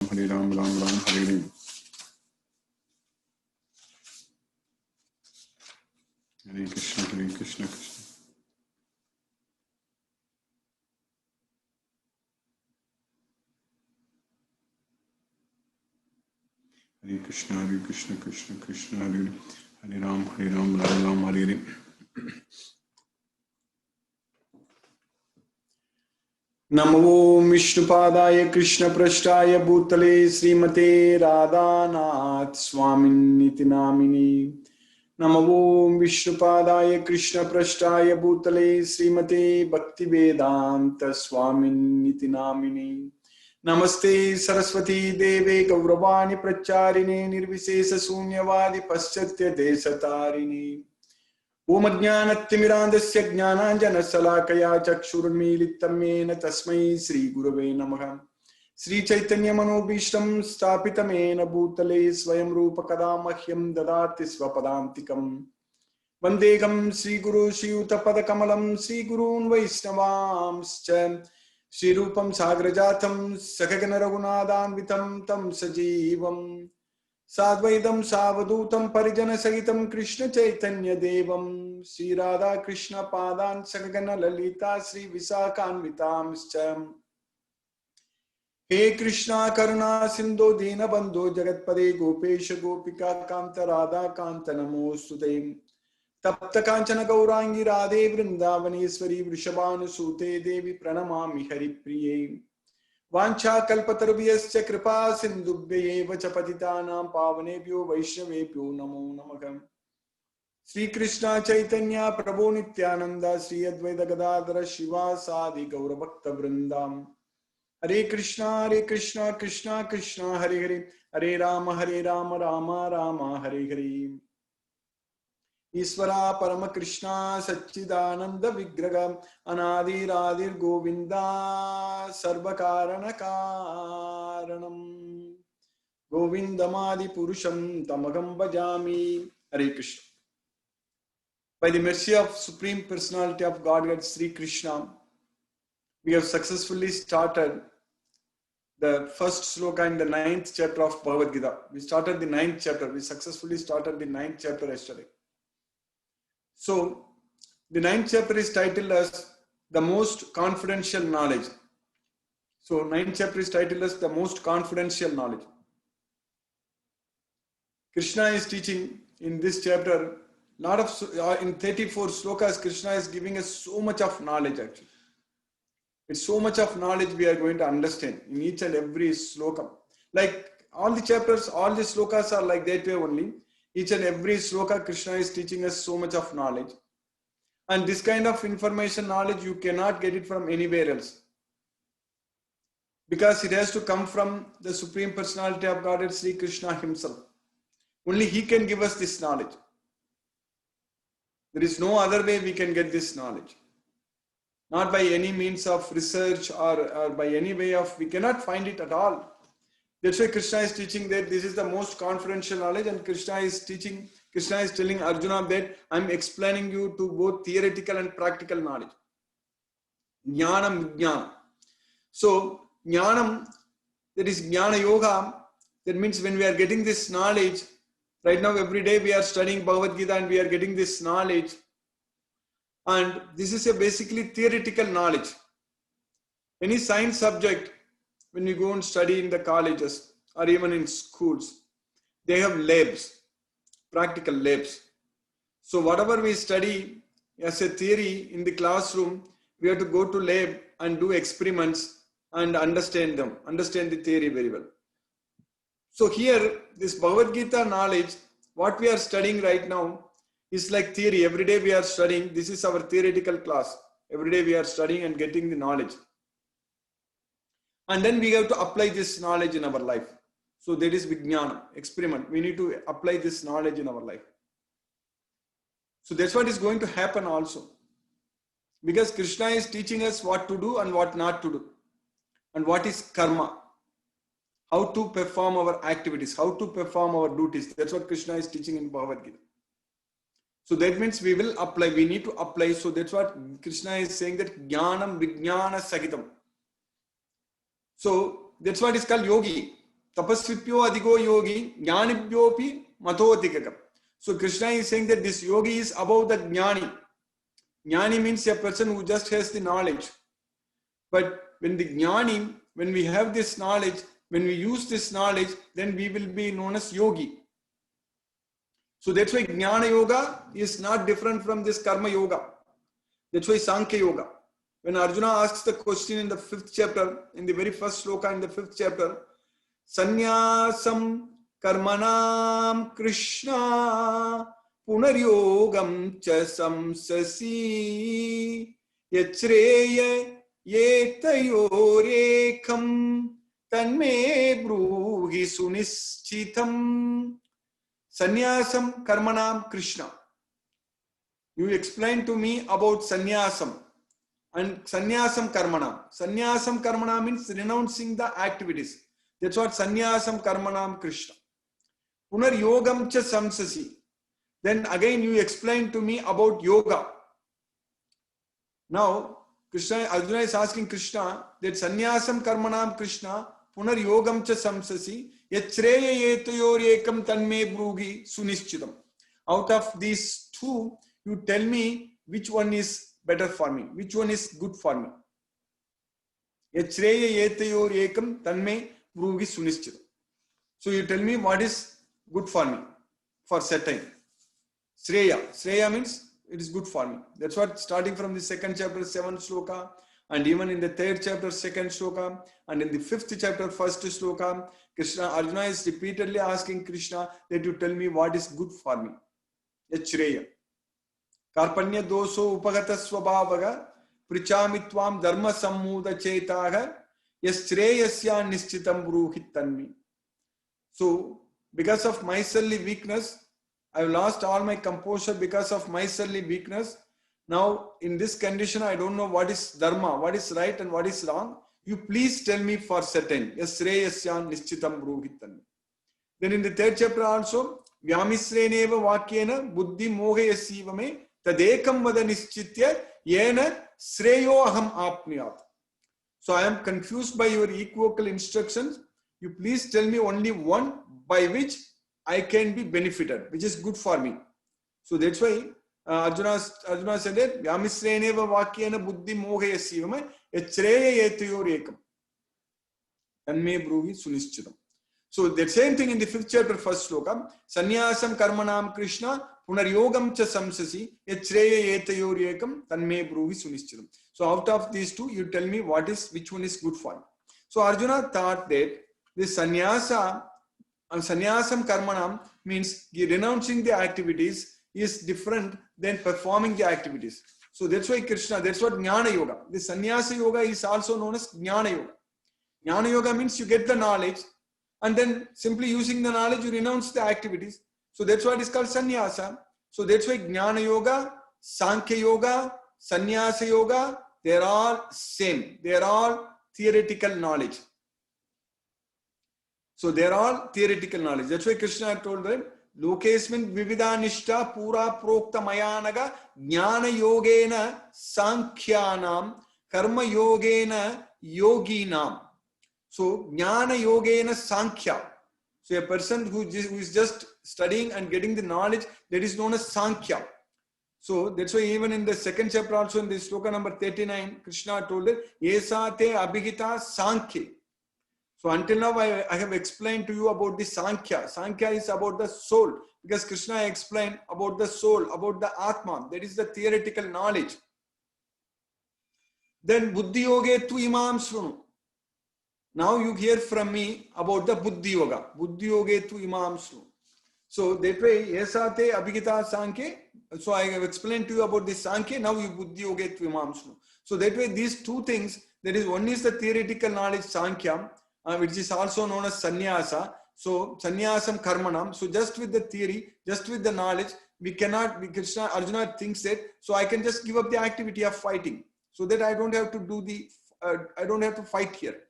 Hare Ram, Ram Ram, Hare Hare. Hare Krishna, Hare Krishna, Krishna. Hare Krishna, Hare Krishna, Krishna Krishna, Hare Hare. Hare Ram, Ram Ram, Hare Hare. नमो विष्णुपादाय कृष्णपृष्ठाय भूतले श्रीमते राधानाथ स्वामिन्निति नामिने। नमो विष्णुपादाय कृष्णपृष्ठाय भूतले श्रीमते भक्तिवेदांत स्वामिन्निति नामिने। नमस्ते सरस्वती देवे गौरवाणी प्रचारिणे निर्विशेष शून्यवादी पाश्चात्य देशतारिणे। ओम अज्ञानतिमिरान्धस्य ज्ञानाञ्जनशलाकया चक्षुरुन्मीलितं येन तस्मै श्रीगुरवे नमः। श्रीचैतन्यमनोभीष्टं स्थापितं येन भूतले स्वयं रूप कदा मह्यं ददाति स्वपदान्तिकम्। वन्देऽहं श्रीगुरो श्रीयुतपदकमलं श्रीगुरून् वैष्णवांश्च श्रीरूपं साग्रजातं सखगण रघुनाथान्वितं तं सजीवम् साद्वैतं सावधूतं परिजन सहितं कृष्ण चैतन्य देवं श्री राधा कृष्ण पादान् सखगण ललिता श्री विशाखान्वितांश्च। हे कृष्णा करुणा सिंधु दीनबंधो जगत्पदे गोपेश गोपिका कांत राधा कांत नमोस्तुते। तप्त कांचन गौरांगी राधे वृंदावनेश्वरी वृषभानुसूते देवी प्रणमामि हरिप्रिये। वाञ्छाकल्पतरुभ्यश्च कृपा सिन्धुभ्यैव च पतितानां पावनेभ्यो वैष्णवेभ्यो नमो नमः। श्री कृष्ण चैतन्य प्रभु नित्यानंद श्री अद्वैत गदाधर शिवासादि गौरभक्तवृंदा। हरे कृष्णा कृष्णा कृष्णा हरे हरे हरे राम राम राम हरे हरे। ईश्वरा परम कृष्णा सच्चिदानंद विग्रह अनादिरादिर गोविंदा सर्वकारण कारणम गोविंदमादि पुरुषम तमगम भजामि। हरे Krishna. By the mercy of Supreme Personality of Godhead Sri Krishna, we have successfully started the first sloka in the 9th chapter of Bhagavad Gita. We started the 9th chapter. We successfully started the 9th chapter yesterday. So, the 9th chapter is titled as the most confidential knowledge. So, 9th chapter is titled as the most confidential knowledge. Krishna is teaching in this chapter, lot of in 34 slokas, Krishna is giving us so much of knowledge actually. It's so much of knowledge we are going to understand in each and every sloka. Like all the chapters, all the slokas are like that way only. Each and every sloka, Krishna is teaching us so much of knowledge. And this kind of information, knowledge, you cannot get it from anywhere else. Because it has to come from the Supreme Personality of Godhead, Sri Krishna himself. Only he can give us this knowledge. There is no other way we can get this knowledge. Not by any means of research or by any way of, we cannot find it at all. That's why Krishna is teaching that this is the most confidential knowledge, and Krishna is telling Arjuna that I'm explaining you to both theoretical and practical knowledge. Jnanam Vijnana. So, Jnanam, that is Jnana Yoga, that means when we are getting this knowledge, right now every day we are studying Bhagavad Gita and we are getting this knowledge. And this is a basically theoretical knowledge. Any science subject, when you go and study in the colleges or even in schools, they have labs, practical labs. So whatever we study as a theory in the classroom, we have to go to lab and do experiments and understand them, understand the theory very well. So here, this Bhagavad Gita knowledge, what we are studying right now, is like theory. Every day we are studying. This is our theoretical class. Every day we are studying and getting the knowledge. And then we have to apply this knowledge in our life. So that is Vijnana, experiment. We need to apply this knowledge in our life. So that's what is going to happen also. Because Krishna is teaching us what to do and what not to do. And what is karma. How to perform our activities, how to perform our duties. That's what Krishna is teaching in Bhagavad Gita. So that means we will apply, we need to apply. So that's what Krishna is saying, that Jnanam Vijnana Sahitam. So that's what is called yogi. tapasvipyo adigo yogi, jnanibhyopi matodikakam. So Krishna is saying that this yogi is above the jnani. Jnani means a person who just has the knowledge. But when the jnani, when we have this knowledge, when we use this knowledge, then we will be known as yogi. So that's why Jnana Yoga is not different from this Karma Yoga. That's why Sankhya Yoga. When Arjuna asks the question in the 5th chapter, in the very first sloka in the 5th chapter, Sannyasam Karmanam Krishna Punaryogam cha samsasi yachreya yetayorekam tanme bruhi sunischitam. Sannyasam Karmanam Krishna. You explain to me about Sannyasam and Sannyasam Karmanam. Sannyasam Karmanam means renouncing the activities. That's what Sannyasam Karmanam Krishna. Punar Yogam cha samsasi. Then again you explain to me about yoga. Now Arjuna is asking Krishna that Sannyasam Karmanam Krishna Punar Yogam cha samsasi yachreya yetayorekam tanme brugi sunischitam. Out of these two, you tell me which one is better for me, which one is good for me. Yachreya yetayorekam tanme brugi sunischitam. So you tell me what is good for me, for certain. Shreya. Shreya means it is good for me. That's what starting from the 2nd chapter, 7th sloka, and even in the 3rd chapter, 2nd sloka, and in the 5th chapter, 1st sloka, Arjuna is repeatedly asking Krishna that you tell me what is good for me. Yachreya. Karpanya doso upagata swabhavaga prichami tvam dharma sammuda chetaga yashreyasya nischitam bruhit tanmi. So, because of my silly weakness, I have lost all my composure because of my silly weakness. Now, in this condition, I don't know what is dharma, what is right and what is wrong. You please tell me for certain. Yasreyasya nischitam bruhit tanmi. Then in the 3rd chapter also, Vyamisreneva vakyena buddhi mohayasivame tadekam vada nischitya yena sreyo aham apniyat. So I am confused by your equivocal instructions. You please tell me only one by which I can be benefited, which is good for me. So that's why Arjuna said that Vyamisreneva vakyena buddhi mohayasivame yachreya yetayorekam tanme bruhi sunischitam. So that same thing in the 5th chapter, 1st sloka, Sannyasam Karmanam Krishna Punaryogam cha samsasi yachreya yetayorekam tanme bruhi sunischitam. So out of these two, you tell me which one is good for me. So Arjuna thought that this sannyasa and sannyasam karmanam means renouncing the activities is different than performing the activities. So that's why Krishna, that's what Jnana Yoga. The sannyasa yoga is also known as Jnana Yoga. Jnana Yoga means you get the knowledge and then simply using the knowledge you renounce the activities. So that's why it is called sannyasa. So that's why Jnana Yoga, Sankhya Yoga, Sannyasa Yoga, they are all same. They are all theoretical knowledge. So they are all theoretical knowledge. That's why Krishna told them, Lokesmin vividanishta pura prokta mayanaga jnana yogena sankhyanam karma yogena yoginam. So jnana yogena sankhya. So a person who is just studying and getting the knowledge, that is known as sankhya. So that's why even in the 2nd chapter also in the sloka number 39, Krishna told it, Yesa te abhigita sankhya. So until now I have explained to you about the Sankhya. Sankhya is about the soul, because Krishna explained about the soul, about the Atma. That is the theoretical knowledge. Then Buddhi Yoga tu imam shrunu. Now you hear from me about the Buddhi Yoga. Buddhi Yoga tu imam shrunu. So that way, Yesate Abhigita Sankhya. So I have explained to you about the Sankhya. Now you Buddhi Yoga tu imam shrunu. So that way, these two things, that is, one is the theoretical knowledge Sankhya, which is also known as sannyasa. So sannyasam karmanam. So just with the theory, just with the knowledge, we cannot, Arjuna thinks that, so I can just give up the activity of fighting, so that I don't have to do I don't have to fight here.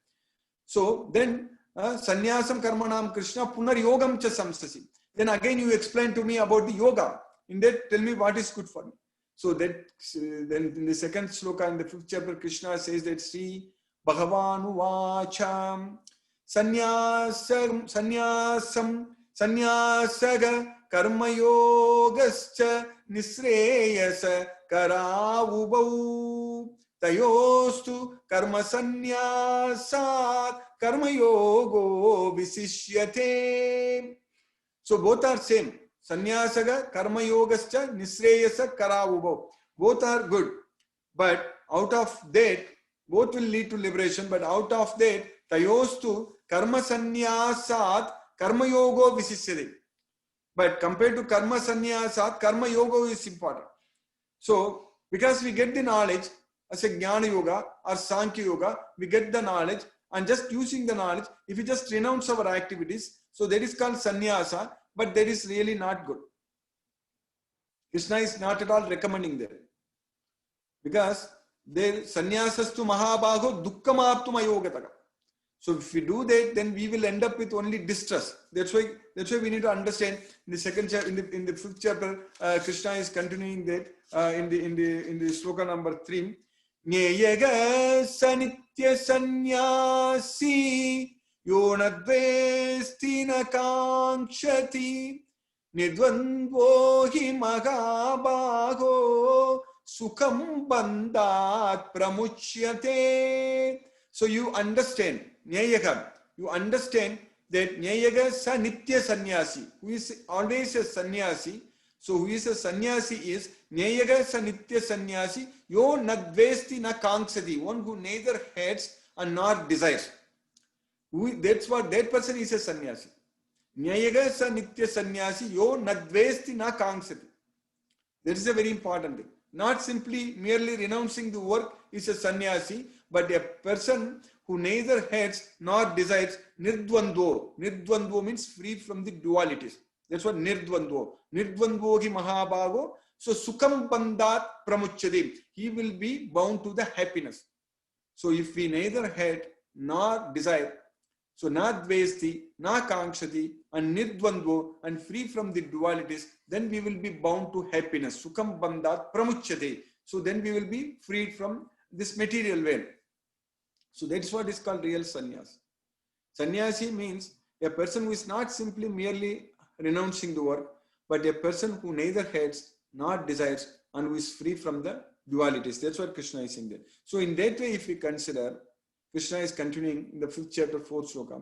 So then sannyasam karmanam Krishna punar yogam cha samsasi. Then again you explain to me about the yoga. In that, tell me what is good for me. So that then in the 2nd sloka in the 5th chapter, Krishna says that Sri Bhagavan Vacham sannyasam karma yogascha nisreyasa karavubau tayostu karma sannyasat karma yogo visishyate. So both are same. Sannyasaga karma yogascha nisreyasa karavubau. Both are good. But out of that, both will lead to liberation. But out of that, tayostu karma sannyasat karma yogo visishyate. But compared to karma sannyasat, karma yoga is important. So, because we get the knowledge as a jnana yoga or sankhya yoga, we get the knowledge, and just using the knowledge, if we just renounce our activities, so that is called sannyasa, but that is really not good. Krishna is not at all recommending that. Because there sannyasastu mahabhago dukkhamaptum ayogataka. So if we do that, then we will end up with only distress. That's why we need to understand in the second chapter, in the fifth chapter, Krishna is continuing that in the sloka number 3. Nyeyaga sanitya sanyasi yonadvesti na kankshati nidvandvo hi mahabhago sukham bandhat pramuchyate. So you understand, Nyayaga, you understand that Nyayaga sa nitya sannyasi, who is always a sannyasi. So who is a sannyasi is Nyayaga sa nitya sannyasi, yo nadvesti na kangsati, one who neither hates and nor desires. That's what that person is, a sannyasi. Nyayaga sa nitya sannyasi, yo nadvesti na kangsati. That is a very important thing. Not simply merely renouncing the work is a sannyasi, but a person who neither hates nor desires, nirdvandvo. Nirdvandvo means free from the dualities. That's what nirdvandvo. Nirdvandvo ki mahabhago. So sukham bandhat pramuchyate. He will be bound to the happiness. So if we neither hate nor desire, so na dvesti, na kankshati, and nirdvandvo, and free from the dualities, then we will be bound to happiness. Sukham bandhat pramuchyate. So then we will be freed from this material world. So that's what is called real sannyas. Sannyasi means a person who is not simply merely renouncing the work, but a person who neither hates nor desires and who is free from the dualities. That's what Krishna is saying there. So in that way, if we consider, Krishna is continuing in the 5th chapter, 4th sloka.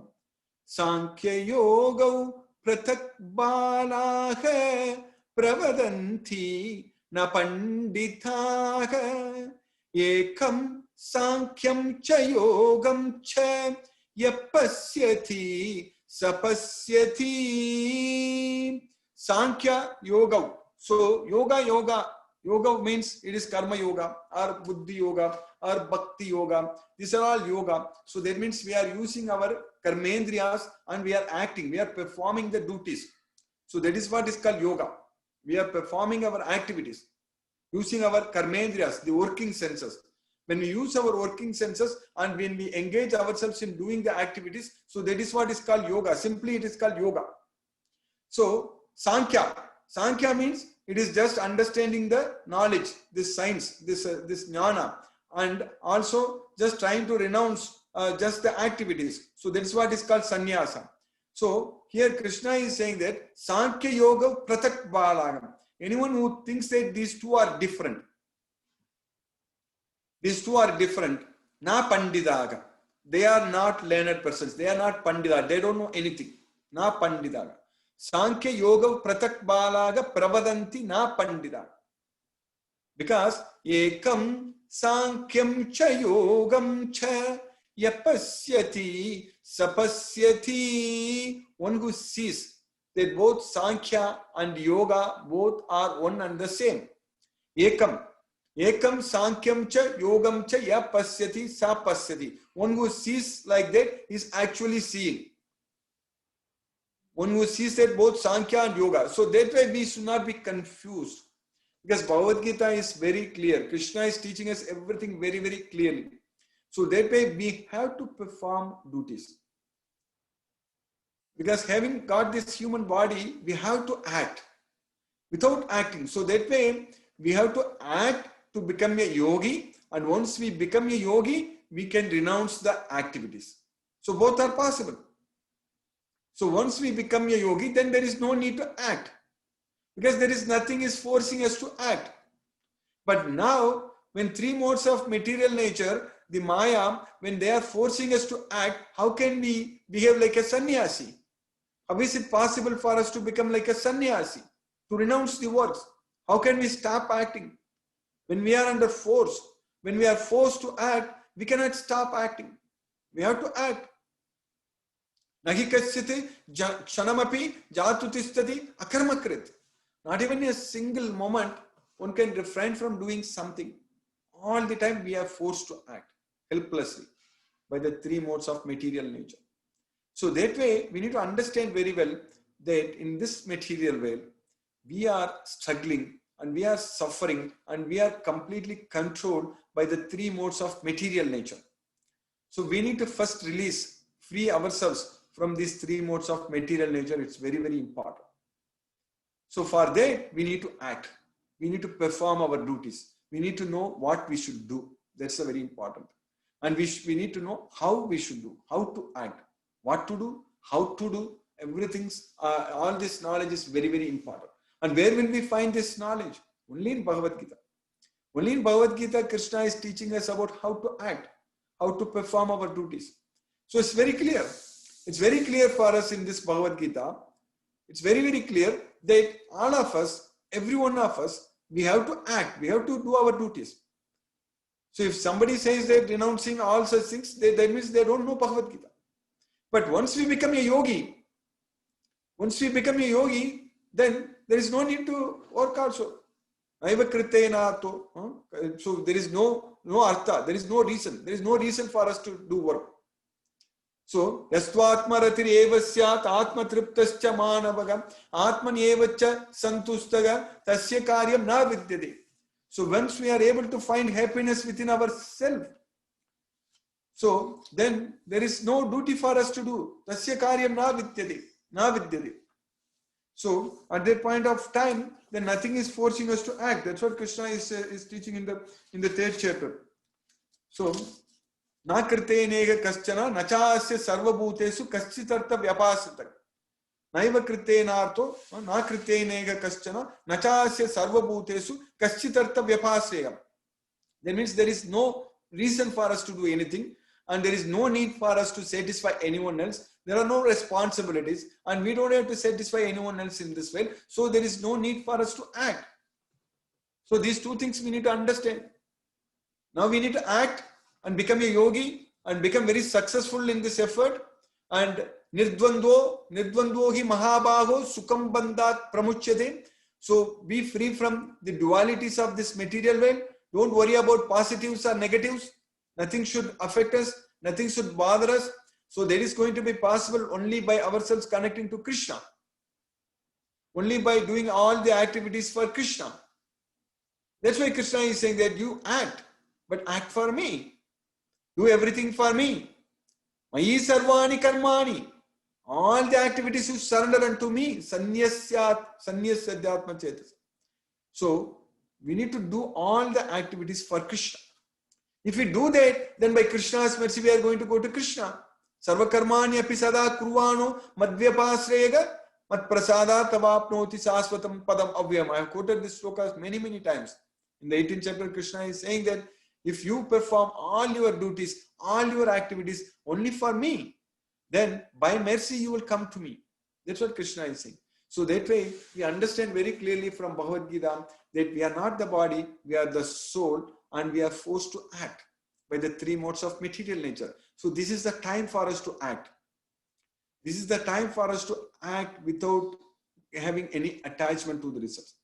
Sankhya yogau pratak balaha pravadanti na pandithaha ekam sankyam cha yogam cha yapasyati sapasyati. Sankhya yoga. So yoga means it is karma yoga or buddhi yoga or bhakti yoga. These are all yoga. So that means we are using our karmendriyas and we are acting. We are performing the duties. So that is what is called yoga. We are performing our activities using our karmendriyas, the working senses. When we use our working senses and when we engage ourselves in doing the activities, so that is what is called yoga. Simply it is called yoga. So Sankhya means it is just understanding the knowledge, this science, this jnana, and also just trying to renounce just the activities. So that is what is called sannyasa. So here Krishna is saying that Sankhya yoga pratak balagam. Anyone who thinks that these two are different, na pandidaga. They are not learned persons. They are not pandida. They don't know anything. Na pandidaga. Sankhya yoga pratak balaga pravadanti na pandida. Because ekam sankyam cha yogam cha yapasyati sapasyati. One who sees that both Sankhya and yoga both are one and the same. Ekam sankyam cha yogam cha yapasyati sapasyati. One who sees like that is actually seeing. One who sees that both Sankhya and yoga. So that way we should not be confused. Because Bhagavad Gita is very clear. Krishna is teaching us everything very, very clearly. So that way we have to perform duties. Because having got this human body, we have to act. Without acting. So that way we have to act to become a yogi. And once we become a yogi, we can renounce the activities. So both are possible. So once we become a yogi, then there is no need to act, because there is nothing is forcing us to act. But now, when three modes of material nature, the Maya, when they are forcing us to act, how can we behave like a sannyasi? How is it possible for us to become like a sannyasi, to renounce the works? How can we stop acting? When we are under force, when we are forced to act, we cannot stop acting. We have to act. Nahi kasyate kshanamapi jatu tishtati akarmakrit. Not even a single moment one can refrain from doing something. All the time we are forced to act helplessly by the three modes of material nature. So that way we need to understand very well that in this material world we are struggling and we are suffering and we are completely controlled by the three modes of material nature. So we need to first free ourselves from these three modes of material nature. It's very, very important. So for that, we need to act. We need to perform our duties. We need to know what we should do. That's a very important. And we need to know how we should do, how to act, what to do, how to do. Everything's, all this knowledge is very, very important. And where will we find this knowledge? Only in Bhagavad Gita. Only in Bhagavad Gita, Krishna is teaching us about how to act, how to perform our duties. So it's very clear. It's very clear for us in this Bhagavad Gita. It's very, very clear that all of us, every one of us, we have to act. We have to do our duties. So if somebody says they're renouncing all such things, that means they don't know Bhagavad Gita. But once we become a yogi, then there is no need to work also. So there is no artha, there is no reason for us to do work. So yastvatmaratir eva syat atmatriptascha manavagam atmanevacha santustaga tasya karyam na vidyate. So once we are able to find happiness within ourselves, so then there is no duty for us to do. Tasya karyam na vidyate. So at that point of time, then nothing is forcing us to act. That's what Krishna is teaching in the third chapter. So na kritenega kaschana nachasya sarvabhutesu kaschitartha vyapasita. Naiva kritenartho na kritenega kaschana nachasya sarvabhutesu kaschitartha vyapasayam. That means there is no reason for us to do anything, and there is no need for us to satisfy anyone else. There are no responsibilities, and we don't have to satisfy anyone else in this way. So there is no need for us to act. So these two things we need to understand. Now we need to act and become a yogi and become very successful in this effort. And nirdvandvo hi mahabaho sukham bandhat pramuchyate. So be free from the dualities of this material world. Don't worry about positives or negatives. Nothing should affect us. Nothing should bother us. So that is going to be possible only by ourselves connecting to Krishna. Only by doing all the activities for Krishna. That's why Krishna is saying that you act, but act for me. Do everything for me. Mayi sarvani karmani. All the activities you surrender unto me. Sannyasyadyatma chetas. So we need to do all the activities for Krishna. If we do that, then by Krishna's mercy we are going to go to Krishna. Sarva karmani api sada kurvano madvyapasrega mat prasada tavapnoti sasvatam padam avyam. I have quoted this sloka many, many times. In the 18th chapter, Krishna is saying that if you perform all your duties, all your activities only for me, then by mercy you will come to me. That's what Krishna is saying. So that way we understand very clearly from Bhagavad Gita that we are not the body, we are the soul, and we are forced to act by the three modes of material nature. So this is the time for us to act. This is the time for us to act without having any attachment to the results.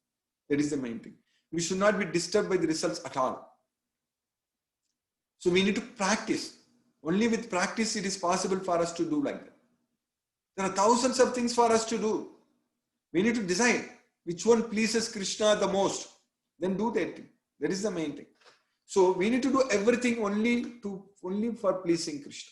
That is the main thing. We should not be disturbed by the results at all. So we need to practice. Only with practice it is possible for us to do like that. There are thousands of things for us to do. We need to decide which one pleases Krishna the most. Then do that thing. That is the main thing. So we need to do everything only for pleasing Krishna,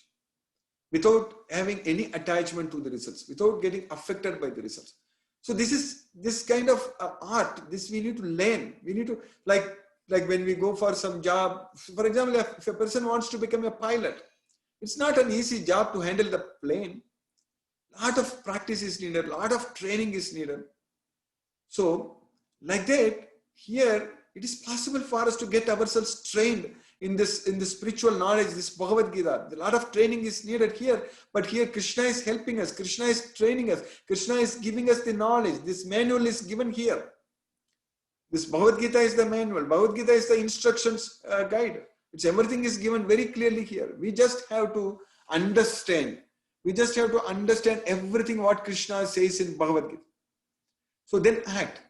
without having any attachment to the results, without getting affected by the results. So this is this kind of art. This we need to learn. We need to like when we go for some job. For example, if a person wants to become a pilot, It's not an easy job to handle the plane. Lot of practice is needed, lot of training is needed. So, like that, here it is possible for us to get ourselves trained in this spiritual knowledge, this Bhagavad Gita. A lot of training is needed here, but here Krishna is helping us, Krishna is training us, Krishna is giving us the knowledge. This manual is given here. This Bhagavad Gita is the manual, Bhagavad Gita is the instructions guide. It's everything is given very clearly here. We just have to understand. We just have to understand everything what Krishna says in Bhagavad Gita. So then act.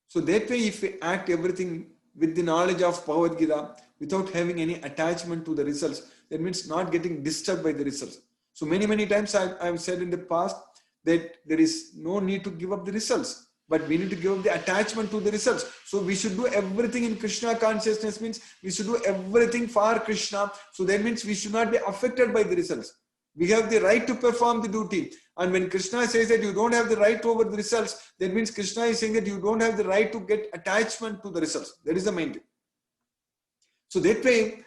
So that way, if we act everything with the knowledge of Bhagavad Gita, without having any attachment to the results, that means not getting disturbed by the results. So many times I have said in the past that there is no need to give up the results, but we need to give up the attachment to the results. So we should do everything in Krishna consciousness, means we should do everything for Krishna. So that means we should not be affected by the results. We have the right to perform the duty. And when Krishna says that you don't have the right over the results, that means Krishna is saying that you don't have the right to get attachment to the results. That is the main thing. So that way,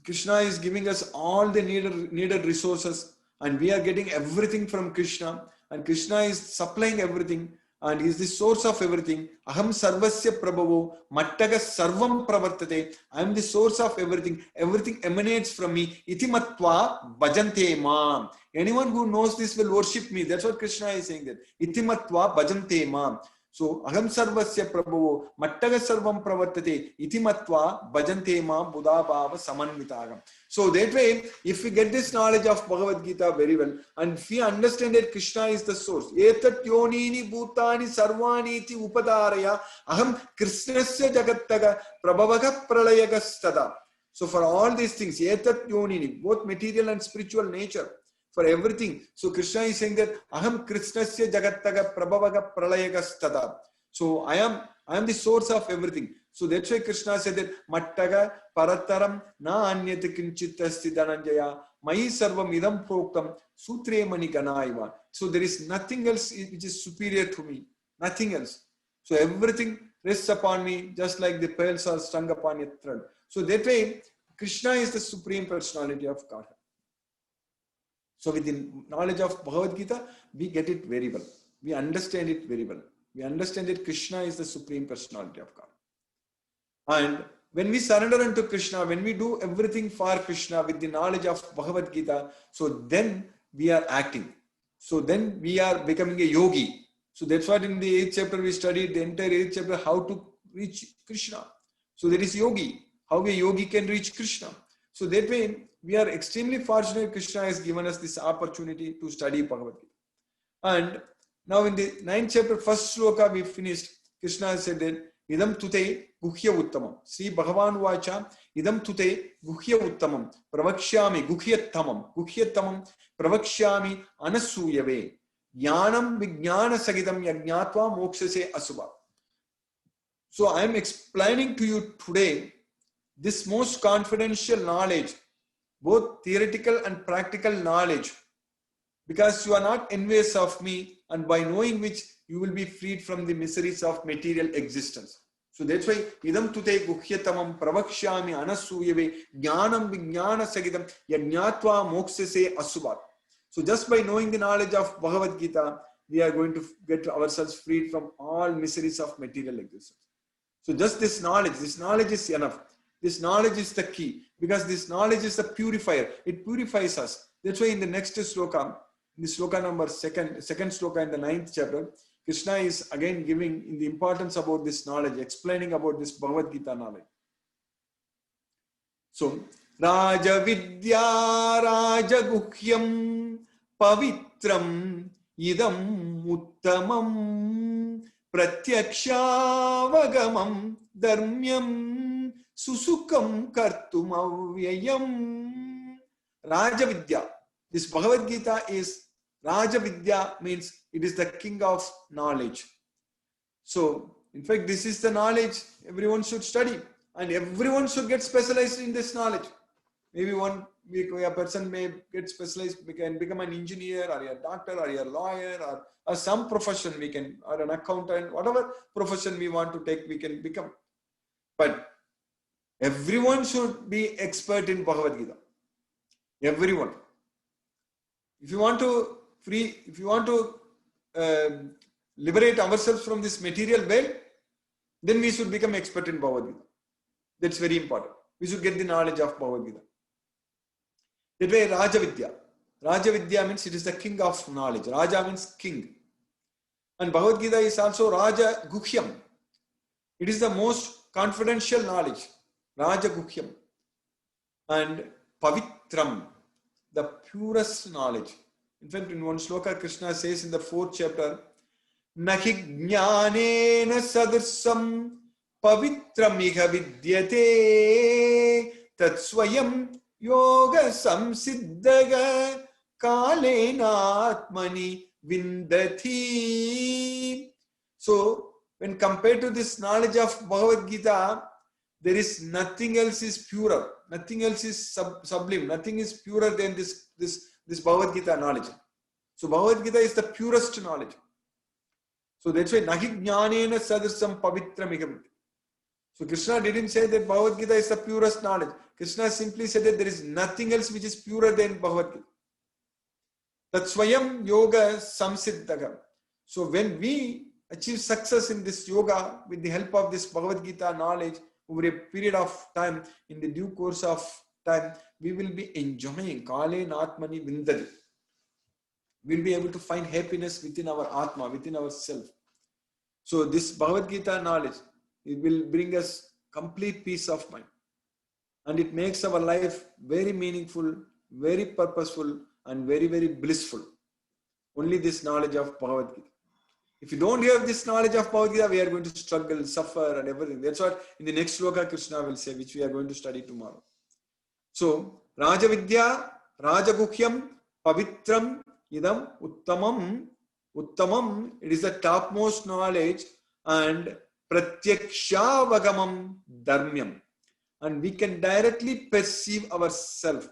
Krishna is giving us all the needed resources, and we are getting everything from Krishna, and Krishna is supplying everything, and he is the source of everything. Aham sarvasya prabhavo mattaga sarvam pravartate. I am the source of everything. Everything emanates from me. Iti matva bhajante mam. Anyone who knows this will worship me. That's what Krishna is saying there. Iti matva bhajante mam. So, aham sarvasya prabhavo mattaga sarvam pravartate iti matva bhajante mam buddha bhava samanvitagam. So that way, if we get this knowledge of Bhagavad Gita very well, and if we understand that Krishna is the source, etat yonini bhutani sarvani iti upadaraya aham krishnasya jagattaga prabhavaga pralayagastada. So for all these things, etat yonini, both material and spiritual nature, for everything. So Krishna is saying that aham krishnasya jagattaga prabhavaga pralayagastada. So I am the source of everything. So that's why Krishna said that mattaga parataram na anyate kinchit asti dhananjaya mai sarvam idam proktam sutre mani ganaiva. So there is nothing else which is superior to me, nothing else. So everything rests upon me, just like the pearls are strung upon a thread. So that way Krishna is the supreme personality of God. So with the knowledge of Bhagavad Gita, we get it very well. We understand it very well. We understand that Krishna is the supreme personality of God. And when we surrender unto Krishna, when we do everything for Krishna with the knowledge of Bhagavad Gita, so then we are acting. So then we are becoming a yogi. So that's what in the 8th chapter we studied, the entire 8th chapter, how to reach Krishna. So there is yogi, how a yogi can reach Krishna. So that way, we are extremely fortunate Krishna has given us this opportunity to study Bhagavad Gita. And now in the 9th chapter, first sloka we finished, Krishna has said that, idam tute guhya uttamam. Sri Bhagavan vacha, idam tute guhya uttamam. Pravakshyami guhyattamam. Pravakshyami anasuyave. Jnanam vijnana sagidam yajnatva mokshase asubha. So I am explaining to you today this most confidential knowledge, both theoretical and practical knowledge, because you are not envious of me, and by knowing which you will be freed from the miseries of material existence. So that's why idam tute guhyatamam pravakshyami anasuyave jnanam vijnana sagidam yajnatva mokshase asubhat. So just by knowing the knowledge of Bhagavad Gita, we are going to get ourselves freed from all miseries of material existence. So just this knowledge is enough. This knowledge is the key, because this knowledge is the purifier. It purifies us. That's why in the next sloka, in the sloka number second sloka in the 9th chapter, Krishna is again giving in the importance about this knowledge, explaining about this Bhagavad Gita knowledge. So, Raja Vidya Raja Guhyam Pavitram Idam Uttamam Pratyakshaavagamam Dharmyam Susukam Kartum Avyayam. Raja Vidya. This Bhagavad Gita is Raja Vidya, means it is the king of knowledge. So, in fact, this is the knowledge everyone should study, and everyone should get specialized in this knowledge. Maybe a person may get specialized, can become an engineer, or a doctor, or a lawyer, or some profession we can, or an accountant, whatever profession we want to take, we can become. But everyone should be expert in Bhagavad Gita. Everyone. If you want to liberate ourselves from this material veil, then we should become expert in Bhagavad Gita. That's very important. We should get the knowledge of Bhagavad Gita. That way, Raja Vidya. Raja Vidya means it is the king of knowledge. Raja means king. And Bhagavad Gita is also Raja Guhyam. It is the most confidential knowledge. Raja Guhyam. And Pavitram, the purest knowledge. In fact, in one sloka, Krishna says in the 4th chapter, Nahi jnanena sadarsam pavitramiha vidyate tatsvayam yoga samsiddhaga kalena atmani vindati. So, when compared to this knowledge of Bhagavad Gita, there is nothing else is purer, nothing else is sublime, nothing is purer than this Bhagavad Gita knowledge. So Bhagavad Gita is the purest knowledge. So that's why Nahi jnanena sadarsam pavitramikam. So Krishna didn't say that Bhagavad Gita is the purest knowledge. Krishna simply said that there is nothing else which is purer than Bhagavad Gita. That swayam yoga samsiddhagam. So when we achieve success in this yoga with the help of this Bhagavad Gita knowledge over a period of time, in the due course of time, we will be enjoying Kale Natmani Vindadi. We'll be able to find happiness within our Atma, within ourself. So this Bhagavad Gita knowledge, it will bring us complete peace of mind. And it makes our life very meaningful, very purposeful, and very, very blissful. Only this knowledge of Bhagavad Gita. If you don't have this knowledge of Bhagavad Gita, we are going to struggle, suffer, and everything. That's what in the next sloka Krishna will say, which we are going to study tomorrow. So, Raja Vidya, Raja Guhyam, Pavitram, Idam, Uttamam, it is the topmost knowledge, and Pratyaksha Dharmyam. And we can directly perceive ourselves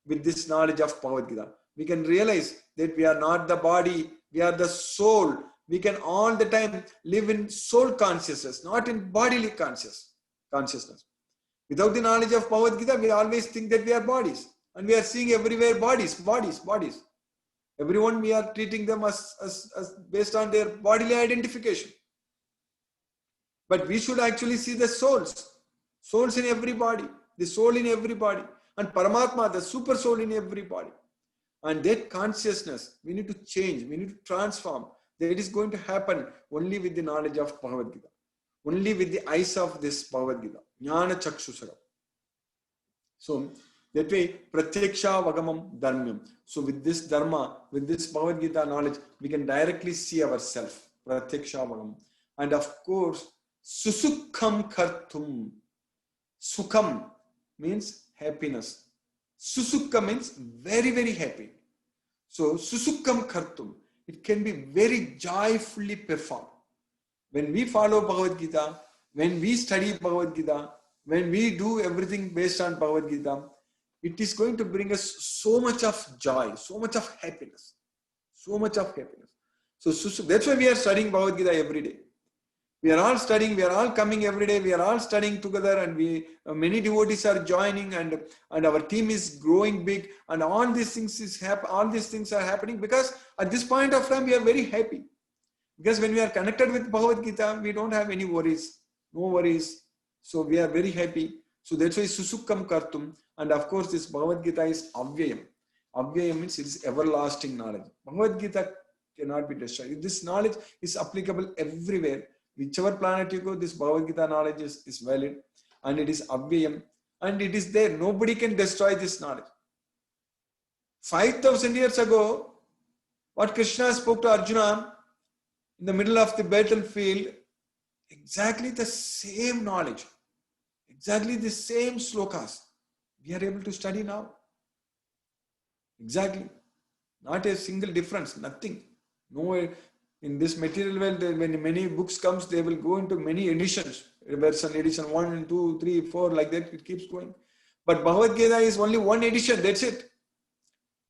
with this knowledge of Bhagavad Gita. We can realize that we are not the body, we are the soul. We can all the time live in soul consciousness, not in bodily consciousness. Without the knowledge of Bhagavad Gita, we always think that we are bodies. And we are seeing everywhere bodies. Everyone, we are treating them as based on their bodily identification. But we should actually see the souls in every body, the soul in every body, and Paramatma, the super soul in every body. And that consciousness, we need to change, we need to transform. That is going to happen only with the knowledge of Bhagavad Gita, only with the eyes of this Bhagavad Gita, Jnana Chakshusara. So that way, Pratyaksha Vagamam Dharmyam. So with this Dharma, with this Bhagavad Gita knowledge, we can directly see ourselves, Pratyaksha Vagamam. And of course, Susukham Kartum. Sukham means happiness. Susukha means very, very happy. So Susukham Kartum. It can be very joyfully performed. When we follow Bhagavad Gita, when we study Bhagavad Gita, when we do everything based on Bhagavad Gita, it is going to bring us so much of joy, so much of happiness, so much of happiness. So that's why we are studying Bhagavad Gita every day. We are all studying, we are all coming every day, we are all studying together, and many devotees are joining, and our team is growing big, and all these things are happening because at this point of time we are very happy. Because when we are connected with Bhagavad Gita, we don't have any worries, no worries. So we are very happy. So that's why Susukham Kartum. And of course, this Bhagavad Gita is Avyayam. Avyayam means it is everlasting knowledge. Bhagavad Gita cannot be destroyed. This knowledge is applicable everywhere. Whichever planet you go, this Bhagavad Gita knowledge is valid, and it is Avyayam, and it is there. Nobody can destroy this knowledge. 5,000 years ago, what Krishna spoke to Arjuna in the middle of the battlefield, exactly the same knowledge, exactly the same slokas, we are able to study now. Exactly. Not a single difference, nothing. No. In this material world, when many books comes, they will go into many editions. Version edition 1, 2, 3, 4, like that, it keeps going. But Bhagavad Gita is only one edition, that's it.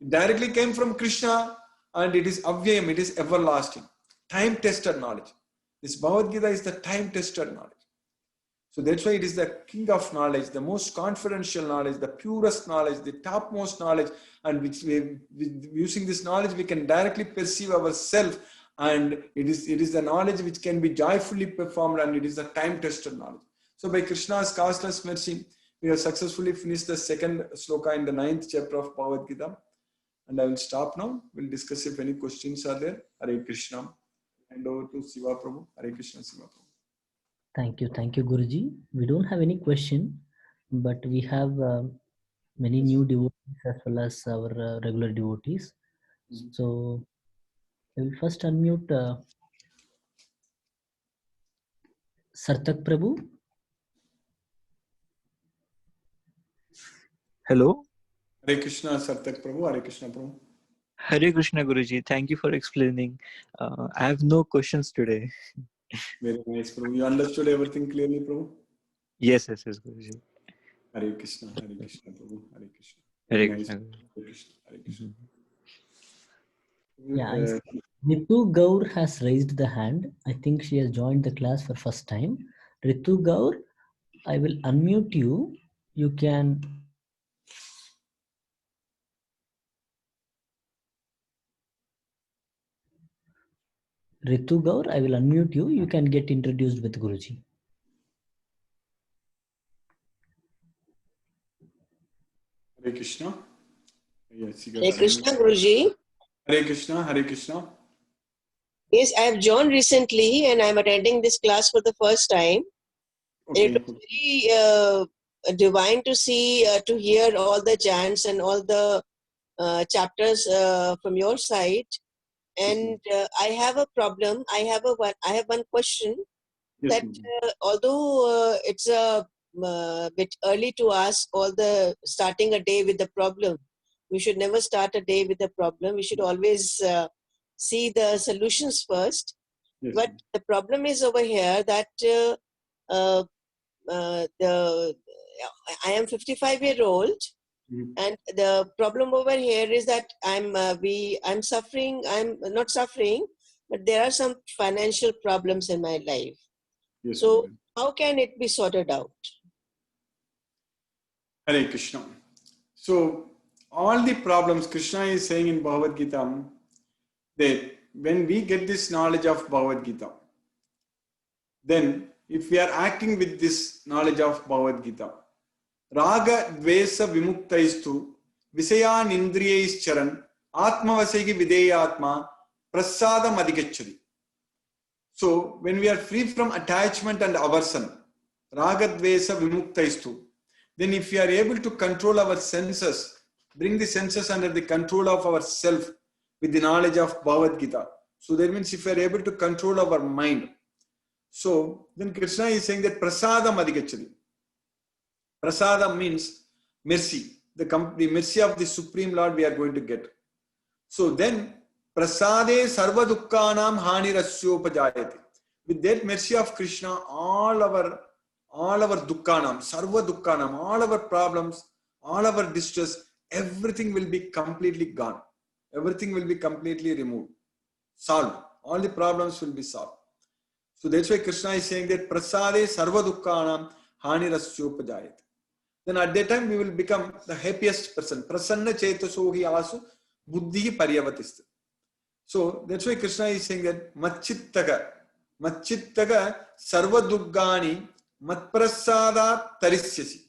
It directly came from Krishna, and it is Avyayam, it is everlasting. Time-tested knowledge. This Bhagavad Gita is the time-tested knowledge. So that's why it is the king of knowledge, the most confidential knowledge, the purest knowledge, the topmost knowledge, and using this knowledge we can directly perceive ourselves, and it is the knowledge which can be joyfully performed, and it is the time-tested knowledge. So by Krishna's causeless mercy, we have successfully finished the second sloka in the 9th chapter of Bhagavad Gita. And I will stop now. We'll discuss if any questions are there. Hare Krishna. Hand over to Siva Prabhu. Hare Krishna, Siva Prabhu. Thank you, Guruji. We don't have any question, but we have many new devotees as well as our regular devotees. So I will first unmute Sarthak Prabhu. Hello. Hare Krishna, Sarthak Prabhu. Hare Krishna, Prabhu. Hare Krishna, Guruji. Thank you for explaining. I have no questions today. Very nice, Prabhu. You understood everything clearly, Prabhu? Yes, Guruji. Hare Krishna, Prabhu. Hare Krishna. Hare Nice. Krishna. Hare Krishna, Hare Krishna. Yeah, Ritu Gaur has raised the hand. I think she has joined the class for first time. Ritu Gaur, I will unmute you. You can. Ritu Gaur, I will unmute you. You can get introduced with Guruji. Hare Krishna. Yes, Hare Krishna, Guruji. Hare Krishna, Hare Krishna. Yes, I have joined recently and I'm attending this class for the first time. Okay. It was very divine to see, to hear all the chants and all the chapters from your side. And I have a problem. I have one question. Yes, That although it's a bit early to ask starting a day with the problem, we should never start a day with a problem. We should always see the solutions first. yes, But the problem is over here that I am 55-year-old, and the problem over here is that I'm suffering. I'm not suffering, but there are some financial problems in my life. yes, So how can it be sorted out? Hare Krishna. So all the problems Krishna is saying in Bhagavad Gita, that when we get this knowledge of Bhagavad Gita, then if we are acting with this knowledge of Bhagavad Gita, Raga Dvesa Vimuktaistu Visayan Indriyais Charan Atmavasegi Videyatma Prasadam Adhigachadi. So when we are free from attachment and aversion, Raga Dvesa Vimuktaistu, then if we are able to control our senses, bring the senses under the control of ourself with the knowledge of Bhagavad Gita. So that means if we are able to control our mind. So then Krishna is saying that Prasadam Adhigachadi. Prasadam means mercy. The mercy of the Supreme Lord we are going to get. So then Prasade Sarva Dukkhanam Hanirasyopajayate. With that mercy of Krishna, all our dukkhanam, Sarva Dukkhanam, all our problems, all our distress, everything will be completely gone. Everything will be completely removed. Solved. All the problems will be solved. So that's why Krishna is saying that Prasade Sarva Dukkhanam Hanirasyopajayate. Then at that time we will become the happiest person. Prasanna Chetasohi Asu Buddhi Paryavatist. So that's why Krishna is saying that Machittaga Sarva Duggani Matprasada Tarisyasi.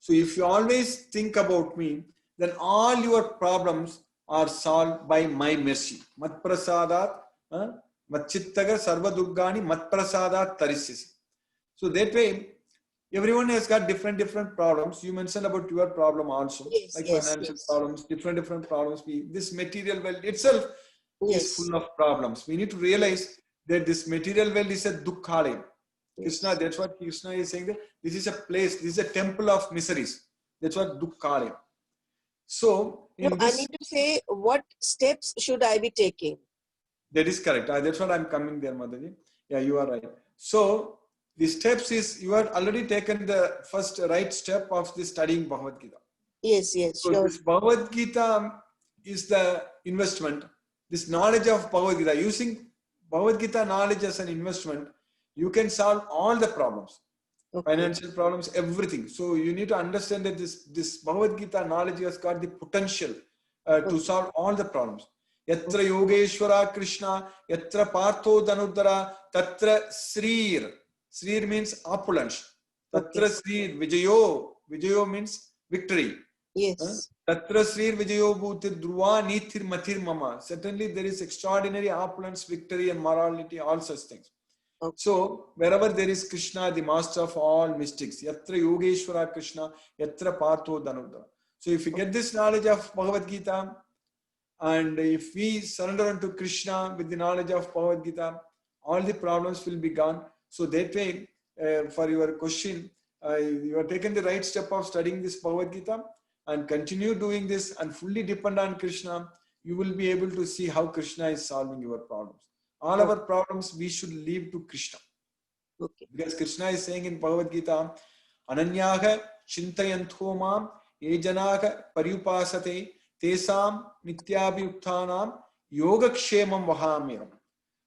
So if you always think about me, then all your problems are solved by my mercy. Matprasada Machittaga Sarva Duggani Matprasada Tarisyasi. So that way, everyone has got different problems. You mentioned about your problem also, like financial problems, different problems. This material world itself is full of problems. We need to realize that this material world is a dukkhalayam. Krishna, that's what Krishna is saying, that this is a place, this is a temple of miseries. That's what dukkhalayam. So, I need to say, what steps should I be taking? That is correct. That's what I'm coming there, Mataji. Yeah, you are right. So, the steps is, you have already taken the first right step of the studying Bhagavad Gita. Yes, So sure. this Bhagavad Gita is the investment. This knowledge of Bhagavad Gita, using Bhagavad Gita knowledge as an investment, you can solve all the problems. Okay. financial problems, everything. So you need to understand that this Bhagavad Gita knowledge has got the potential to solve all the problems. Yatra Yogeshwara Krishna, Yatra Partho Dhanudara, Tatra Srir. Srir means opulence. Tatra Srir Vijayo. Vijayo means victory. Yes. Tatra Srir Vijayo Bhutir Dhruva Nithir Mathir Mama. Certainly there is extraordinary opulence, victory and morality, all such things. Okay. So wherever there is Krishna, the master of all mystics, Yatra Yogeshwara Krishna, Yatra Partho Dhanudara. So if you get this knowledge of Bhagavad Gita, and if we surrender unto Krishna with the knowledge of Bhagavad Gita, all the problems will be gone. So that way, for your question, you have taken the right step of studying this Bhagavad Gita and continue doing this and fully depend on Krishna. You will be able to see how Krishna is solving your problems. All our problems we should leave to Krishna. Okay. Because Krishna is saying in Bhagavad Gita, Ananyaha Chintayanto Mam Ejanaha Paryupasate Tesam Nityabhyuktanam Yogakshemam Vahamyam.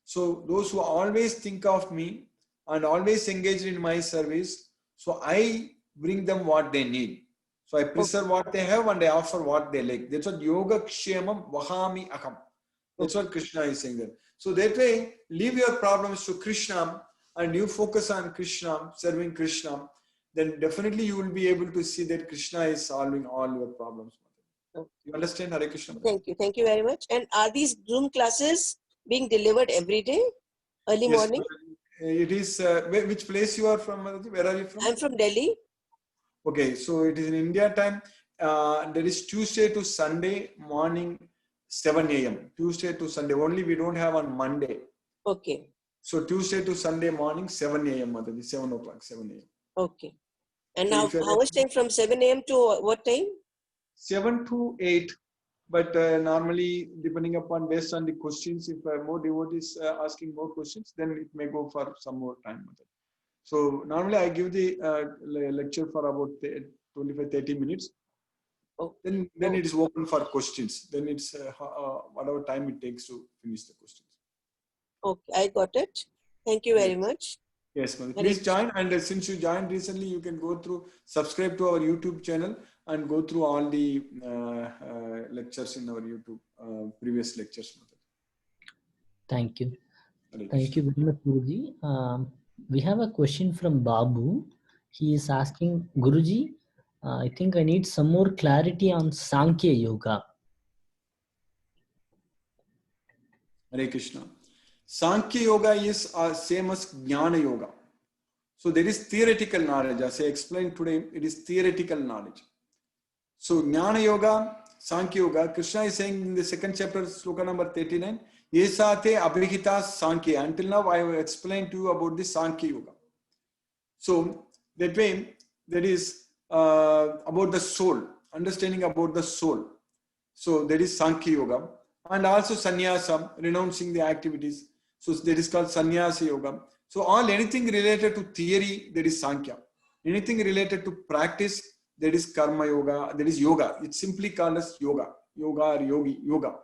So those who always think of me and always engage in my service, so I bring them what they need. So I preserve what they have and I offer what they like. That's what Yogakshemam Vahami Aham. That's what Krishna is saying there. So that way, leave your problems to Krishna and you focus on Krishna, serving Krishna, then definitely you will be able to see that Krishna is solving all your problems. You understand, Hare Krishna? Thank you. Thank you very much. And are these Zoom classes being delivered every day, early morning? It is, which place you are from, Mataji? Where are you from? I'm from Delhi. Okay, so it is in India time. There is Tuesday to Sunday morning, 7 a.m. Tuesday to Sunday. Only we don't have on Monday. Okay. So Tuesday to Sunday morning, 7 a.m. Mataji, 7 o'clock, 7 a.m. Okay. And So now, if you're how much time from 7 a.m. to what time? 7 to 8. But normally, depending upon based on the questions, if more devotees asking more questions, then it may go for some more time. So normally I give the lecture for about 25-30 minutes. Oh. Then it is open for questions. Then it's whatever time it takes to finish the questions. Okay, I got it. Thank you very much. Yes, ma'am. Please join. And since you joined recently, you can go through, subscribe to our YouTube channel and go through all the lectures in our YouTube, previous lectures. Thank you. Thank you very much, Guruji. We have a question from Babu. He is asking, Guruji, I think I need some more clarity on Sankhya Yoga. Hare Krishna. Sankhya Yoga is same as Jnana Yoga. So there is theoretical knowledge. As I explained today, it is theoretical knowledge. So Jnana Yoga, Sankhya Yoga, Krishna is saying in the second chapter, sloka number 39, Yesate Abhihita Sankhya. Until now, I have explained to you about the Sankhya Yoga. So that way, that is about the soul, understanding about the soul. So that is Sankhya Yoga. And also Sannyasa, renouncing the activities. So that is called Sannyasa Yoga. So anything related to theory, that is Sankhya. Anything related to practice, that is Karma Yoga, that is Yoga. It's simply called as Yoga, Yoga or Yogi, Yoga.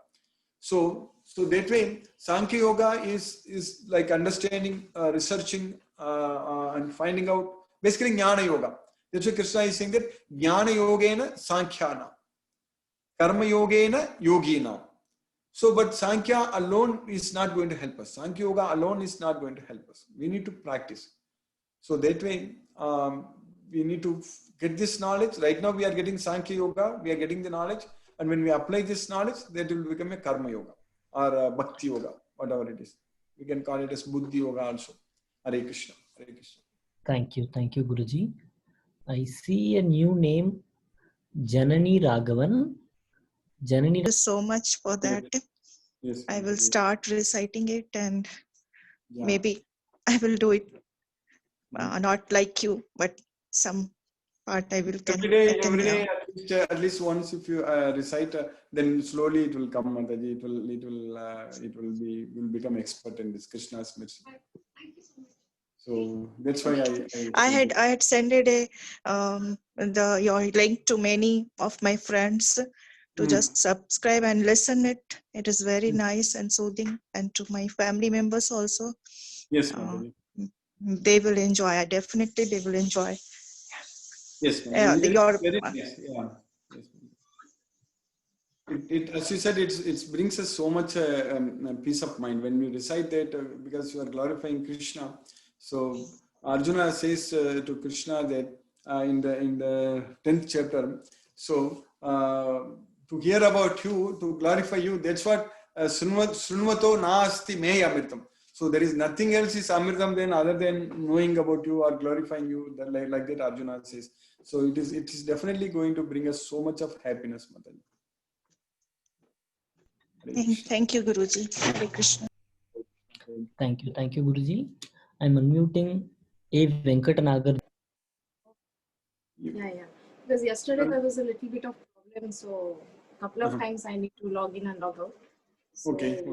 So that way, Sankhya Yoga is like understanding, researching, and finding out, basically Jnana Yoga. That's why Krishna is saying that Jnana Yogena Sankhyana, Karma Yogena Yogina. So, but Sankhya alone is not going to help us. Sankhya Yoga alone is not going to help us. We need to practice. So that way, we need to get this knowledge. Right now, we are getting Sankhya Yoga. We are getting the knowledge. And when we apply this knowledge, that will become a Karma Yoga or Bhakti Yoga, whatever it is. We can call it as Buddhi Yoga also. Hare Krishna. Hare Krishna. Thank you. Thank you, Guruji. I see a new name, Janani Raghavan. Janani. Thank you so much for that. Yes. I will start reciting it and Yeah. maybe I will do it. Not like you, but some part I will Every day, at least once, if you recite, then slowly it will come, Mataji. It will become expert in this Krishna's message. So that's why I had sent it your link to many of my friends to just subscribe and listen it. It is very nice and soothing, and to my family members also. Yes, Mataji. they will enjoy. Definitely they will enjoy. Yes, Mataji. Your Very nice. Yeah. Yes, as you said, it brings us so much peace of mind when we recite that because you are glorifying Krishna. So Arjuna says to Krishna that in the 10th chapter. So to hear about you, to glorify you, that's what Srunvato naasti me amritam. So there is nothing else is amritam then other than knowing about you or glorifying you. Like that Arjuna says. So it is definitely going to bring us so much of happiness, Mataji. thank you, Guruji. Hare Krishna. Thank you, Guruji. I'm unmuting A. Venkatanagar. Yeah. Because yesterday there was a little bit of problem, so a couple of times I need to log in and log out. So, Okay.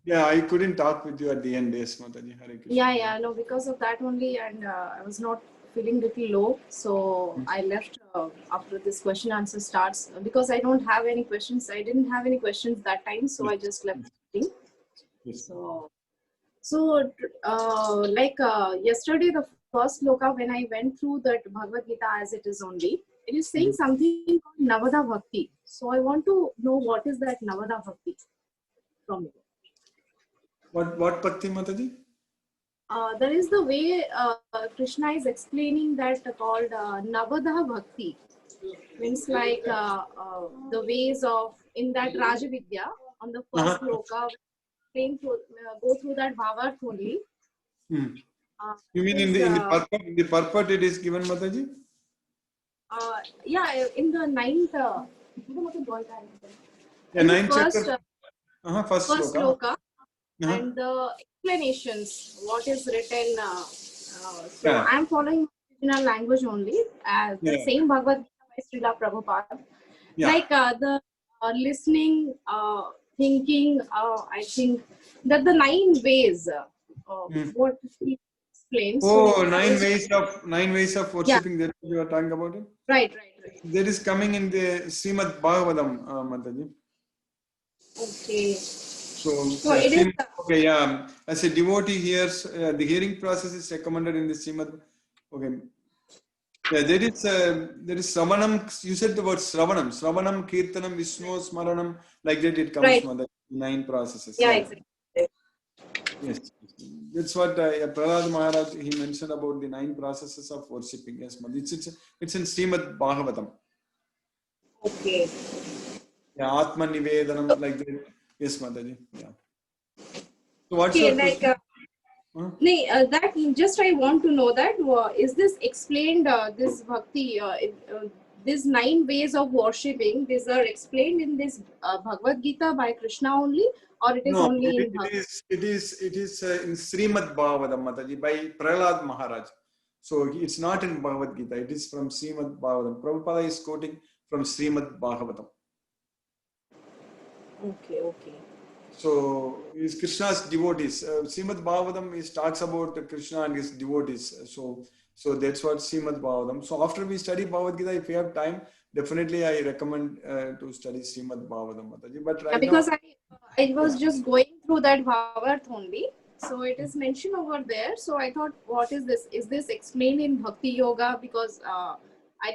Yeah, I couldn't talk with you at the end, yes, Mataji. Hare Krishna. Yeah. No, because of that only, and I was not feeling little low, so I left after this question answer starts because I don't have any questions. I didn't have any questions that time, so I just left. Yes. So yesterday, the first sloka, when I went through that Bhagavad Gita as it is only, it is saying something called Navada Bhakti. So I want to know what is that Navada Bhakti from you. What Bhakti, Mataji? There is the way Krishna is explaining that called Navada Bhakti. Means like the ways of, in that Rajavidya, on the first sloka, go through that Bhavarth only. You mean in the purport it is given, Mataji? Yeah, in the ninth. Ninth first, chapter. First First sloka. sloka and the explanations, what is written. So Yeah. I'm following original language only. The same Bhagavad Gita by Srila Prabhupada. Yeah. Like the listening, thinking, I think that the 9 ways, what he explains. Oh, so nine ways of worshipping, that you are talking about it? Right. That is coming in the Srimad Bhagavatam, Mataji. Okay. So it is. Okay, yeah. As a devotee hears, the hearing process is recommended in the Srimad. Okay. Yeah, there is Sravanam. You said the word Sravanam. Sravanam, Kirtanam, Vishnu, Smaranam. Like that it comes, Right. Mataji. 9 processes. Yeah, exactly. Yes. That's what Prahlad Maharaj, he mentioned about the 9 processes of worshipping. Yes, Mataji. It's in Srimad Bhagavatam. Okay. Yeah, Atma Nivedanam, like that. Yes, Mataji. Yeah. So what's Okay, your question? That just I want to know that is this explained, this bhakti, these 9 ways of worshipping, these are explained in this Bhagavad Gita by Krishna only, or it is No, only in it is in Srimad Bhagavatam, Mataji, by Prahlad Maharaj. So it's not in Bhagavad Gita. It is from Srimad Bhagavatam. Prabhupada is quoting from Srimad Bhagavatam. Okay. So is Krishna's devotees. Srimad Bhagavatam talks about Krishna and his devotees. So that's what Srimad Bhagavatam. So after we study Bhagavad Gita, if you have time, definitely I recommend to study Srimad Bhagavatam, Mataji. But right because now, I was just going through that Bhavarth only. So it is mentioned over there. So I thought, what is this? Is this explained in Bhakti Yoga? Because I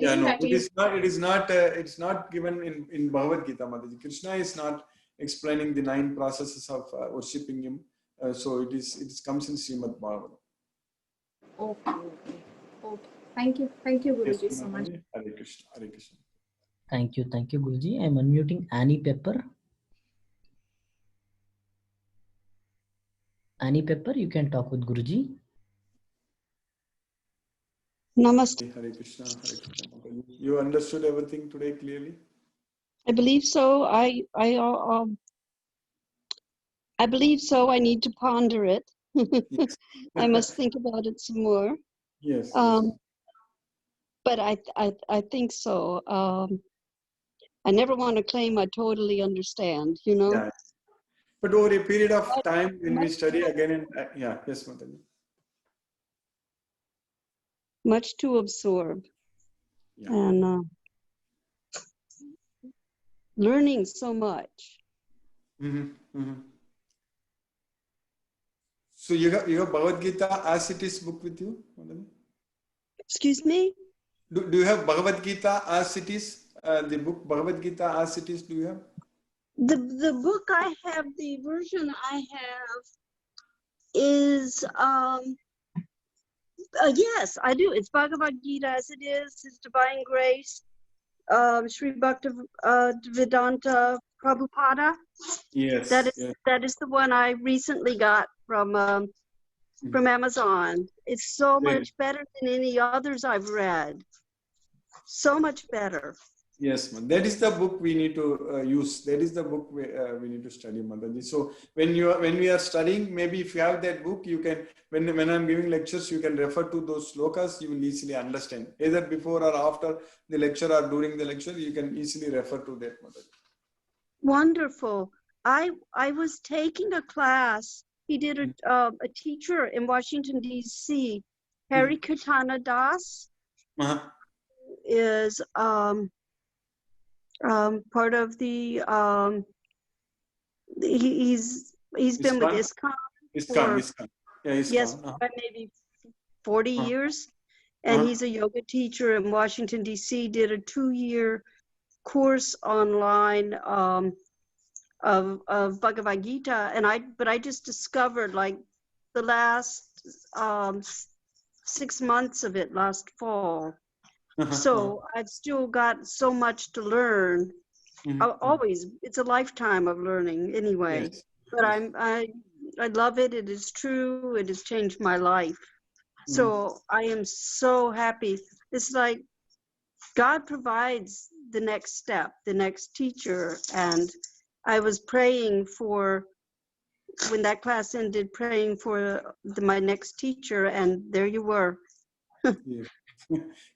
didn't it is not. It is not. It's not given in Bhagavad Gita, Mataji. Krishna is not explaining the 9 processes of worshipping him. So it comes in Srimad Bhagavatam. Okay. Thank you, Guruji, so much. Hare Krishna. Hare Krishna. Thank you, Guruji. I'm unmuting Annie Pepper. Annie Pepper, you can talk with Guruji. Namaste. Hare Krishna. Hare Krishna. You understood everything today clearly? I believe so. I believe so. I need to ponder it. Yes. I must think about it some more. Yes. But I think so. I never want to claim I totally understand, Yeah. But over a period of time, when we study again and yes, Mataji. Much to absorb. Yeah. And learning so much. So you have Bhagavad Gita as it is book with you, Mataji? Excuse me? Do you have Bhagavad Gita as it is? The book Bhagavad Gita as it is, do you have? The book I have, the version I have is yes, I do. It's Bhagavad Gita as it is. It's Divine Grace. Sri Bhakti Vedanta Prabhupada. Yes. That is the one I recently got from Amazon. It's so much better than any others I've read. So much better. Yes, man. That is the book we need to use. That is the book we need to study, Mataji. So when we are studying, maybe if you have that book, you can, when I'm giving lectures, you can refer to those slokas. You will easily understand. Either before or after the lecture or during the lecture, you can easily refer to that, Mataji. Wonderful. I was taking a class. He did a teacher in Washington D.C. Hari Kirtana Das is part of the he's been with ISKCON. ISKCON. Yeah, ISKCON. Yes, maybe 40 years. And he's a yoga teacher in Washington, D.C. Did a 2-year course online of Bhagavad Gita. But I just discovered like the last 6 months of it last fall. So I've still got so much to learn. Always, it's a lifetime of learning anyway. Yes. But I love it. It is true. It has changed my life. So I am so happy. It's like God provides the next step, the next teacher. And I was praying for, when that class ended, praying for my next teacher, and there you were.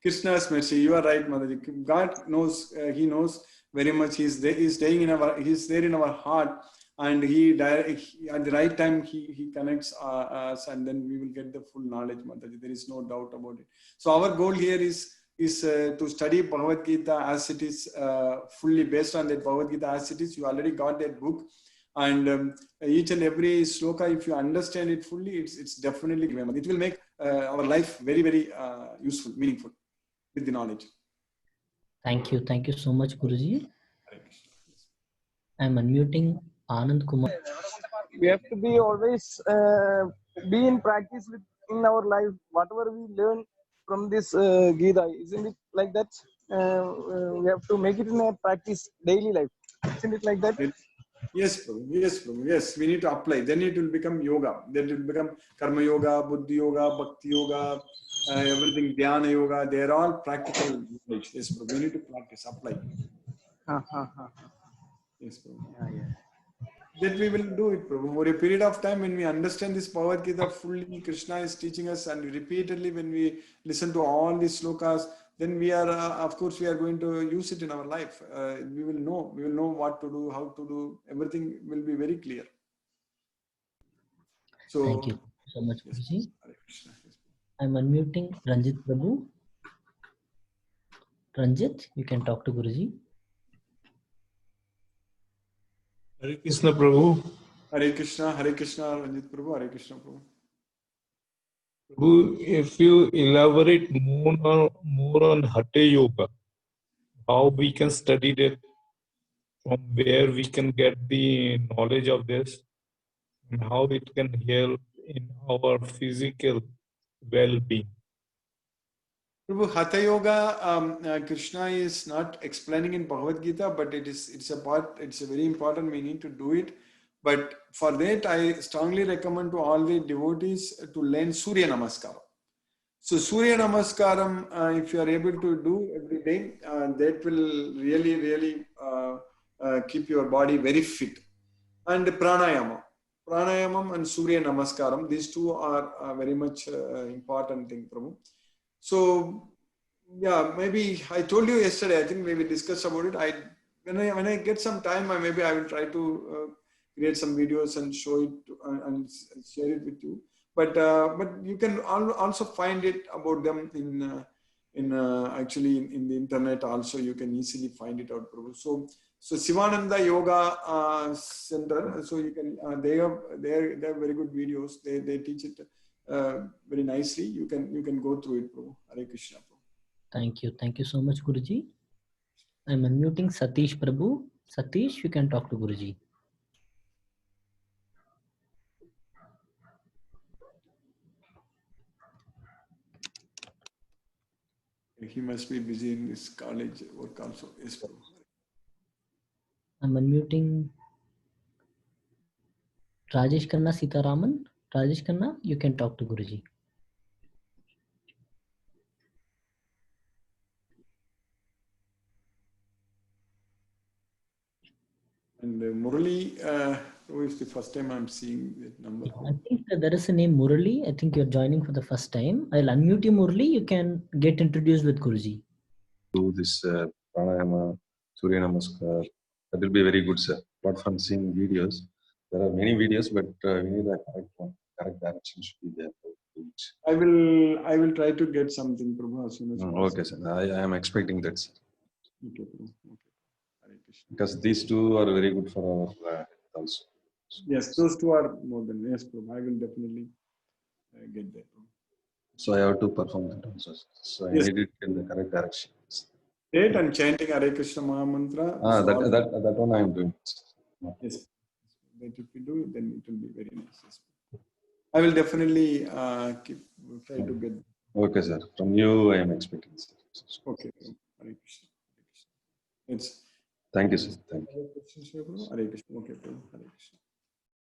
Krishna's mercy. You are right, Mataji. God knows. He knows very much. He's there. He's staying in our. He's there in our heart, and he at the right time he connects us, and then we will get the full knowledge, Mataji. There is no doubt about it. So our goal here is to study Bhagavad Gita as it is, fully based on that Bhagavad Gita as it is. You already got that book, and each and every sloka, if you understand it fully, it's definitely, it will make our life very, very useful, meaningful with the knowledge. Thank you so much, Guruji. I'm unmuting Anand Kumar. We have to be always be in practice in our life. Whatever we learn from this Gita, isn't it like that? We have to make it in a practice daily life. Isn't it like that? Yes, Prabhu. Yes, Prabhu. Yes, we need to apply. Then it will become yoga. Then it will become karma yoga, buddhi yoga, bhakti yoga, everything, dhyana yoga. They are all practical knowledge. Yes, Prabhu. We need to practice, apply. Yes, Prabhu. That we will do it, Prabhu. For a period of time, when we understand this Bhagavad Gita fully, Krishna is teaching us, and repeatedly when we listen to all these slokas, then we are, of course, we are going to use it in our life. We will know what to do, how to do. Everything will be very clear. So, thank you so much, Guruji. I'm unmuting Ranjit Prabhu. Ranjit, you can talk to Guruji. Hare Krishna Prabhu. Hare Krishna, Ranjit Prabhu, Hare Krishna Prabhu. Prabhu, if you elaborate more on Hatha Yoga, how we can study that, from where we can get the knowledge of this, and how it can help in our physical well-being. Prabhu, Hatha Yoga, Krishna is not explaining in Bhagavad Gita, but it's a very important. We need to do it. But for that, I strongly recommend to all the devotees to learn Surya Namaskaram. So Surya Namaskaram, if you are able to do every day, that will really, really keep your body very fit. And Pranayama. Pranayamam and Surya Namaskaram, these two are very much important thing, Prabhu. So, yeah, maybe I told you yesterday, I think we discussed about it. When I get some time, maybe I will try to create some videos and show it and share it with you. But you can also find it about them in the internet. Also, you can easily find it out, Prabhu. So So Sivananda Yoga Center. So you can they have very good videos. They teach it very nicely. You can go through it, Prabhu. Hare Krishna, Prabhu. Thank you so much, Guruji. I'm unmuting Satish Prabhu. Satish, you can talk to Guruji. He must be busy in his college work also. Yes, Prabhu. I'm unmuting Rajesh Khanna Sitaraman. Rajesh Khanna, you can talk to Guruji. And Murali, it's the first time I'm seeing that number. I think that there is a name Murali. I think you're joining for the first time. I'll unmute you, Murali. You can get introduced with Guruji. Do this pranayama, Surya Namaskar. That will be very good, sir. Apart from seeing videos, there are many videos, but we need a correct one. Correct direction should be there. I will try to get something, Prabhu, as soon as possible. Okay, sir. I am expecting that, sir. Okay, Prabhu. Okay. Hare Krishna. Because these two are very good for our health also. Yes, those two are more than yes, Prabhu. I will definitely get that. Prabhu. So I have to perform that also. So I Yes. need it in the correct direction. Date and chanting Hare Krishna Maha Mantra. That one I am doing. Yes. That if you do, then it will be very nice. Yes. I will definitely try to get. Okay, sir. From you, I am expecting, sir. Okay. Hare Krishna. Hare Krishna. It's. Thank you, sir. Thank you. Hare Krishna. Okay, Prabhu. Hare Krishna.